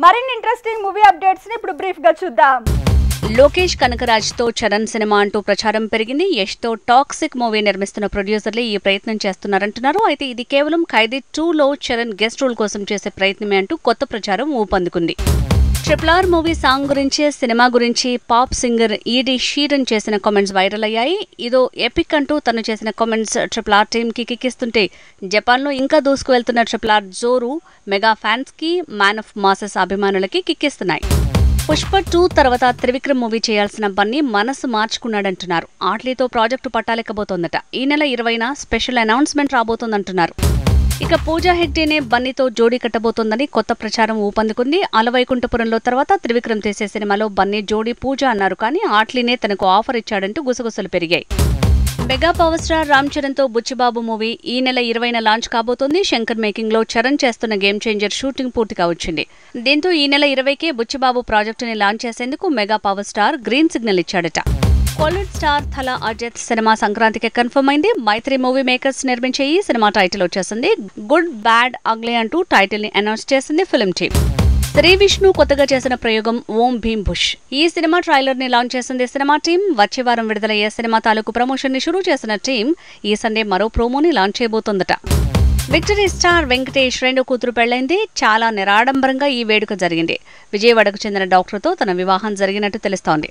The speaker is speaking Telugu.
మరిన్ని ఇంట్రెస్టింగ్ మూవీ అప్డేట్స్ ని ఇప్పుడు బ్రీఫ్ గా చూద్దాం. లోకేష్ కనకరాజ్ తో చరణ్ సినిమా అంటూ ప్రచారం పెరిగింది. యష్ తో టాక్సిక్ మూవీ నిర్మిస్తున్న ప్రొడ్యూసర్లు ఈ ప్రయత్నం చేస్తున్నారంటున్నారు. అయితే ఇది కేవలం ఖైదీ 2లో చరణ్ గెస్ట్ రోల్ కోసం చేసే ప్రయత్నమే అంటూ కొత్త ప్రచారం ఊపందుకుంది. RRR మూవీ సాంగ్ గురించి, సినిమా గురించి పాప్ సింగర్ ఈడీ షీరన్ చేసిన కామెంట్స్ వైరల్ అయ్యాయి. ఇదో ఎపిక్ అంటూ తను చేసిన కామెంట్స్ RRR టీమ్ కి కిక్కిస్తుంటే, జపాన్లో ఇంకా దూసుకువెళ్తున్న RRR జోరు మెగా ఫ్యాన్స్ కి, మ్యాన్ ఆఫ్ మాసెస్ అభిమానులకి కిక్కిస్తున్నాయి. పుష్ప 2 తర్వాత త్రివిక్రమ్ మూవీ చేయాల్సిన బన్నీ మనసు మార్చుకున్నాడంటున్నారు. ఆట్లీతో ప్రాజెక్టు పట్టాలెక్కబోతోందట. ఈ నెల 20న స్పెషల్ అనౌన్స్మెంట్ రాబోతోందంటున్నారు. ఇక పూజా హెగ్డేనే బన్నీతో జోడీ కట్టబోతోందని కొత్త ప్రచారం ఊపందుకుంది. అలవైకుంఠపురంలో తర్వాత త్రివిక్రమ్ చేసే సినిమాలో బన్నీ జోడీ పూజ అన్నారు. కానీ ఆట్లీనే తనకు ఆఫర్ ఇచ్చాడంటూ గుసగుసలు పెరిగాయి. Mega power star Ram Charan తో బుచ్చిబాబు మూవీ ఈ నెల 20న లాంచ్ కాబోతోంది. శంకర్ మేకింగ్ లో చరణ్ చేస్తున్న గేమ్ చేంజర్ షూటింగ్ పూర్తిగా వచ్చింది. దీంతో ఈ నెల 20కే బుచ్చిబాబు ప్రాజెక్టుని లాంచ్ చేసేందుకు mega power star green signal ఇచ్చాడట. కోలీవుడ్ స్టార్ థల అజిత్ సినిమా సంక్రాంతికి కన్ఫర్మ్ అయింది. మైత్రి మూవీ మేకర్స్ నిర్మించే ఈ సినిమా టైటిల్ వచ్చేసింది. గుడ్ బ్యాడ్ అగ్లీ అంటూ టైటిల్ ని అనౌన్స్ చేసింది ఫిల్మ్ టీమ్. శ్రీ విష్ణు కొత్తగా చేసిన ప్రయోగం ఓం భీమ్ బుష్. ఈ సినిమా ట్రైలర్ ని లాంచ్ చేసింది సినిమా టీం. వచ్చే వారం విడుదలయ్యే సినిమా తాలూకు ప్రమోషన్ ని షురూ చేసిన టీం ఈ సండే మరో ప్రోమోని లాంచ్ చేయబోతోందట. విక్టరీ స్టార్ వెంకటేష్ రెండో కూతురు పెళ్లైంది. చాలా నిరాడంబరంగా ఈ వేడుక జరిగింది. విజయవాడకు చెందిన డాక్టర్తో తన వివాహం జరిగినట్టు తెలుస్తోంది.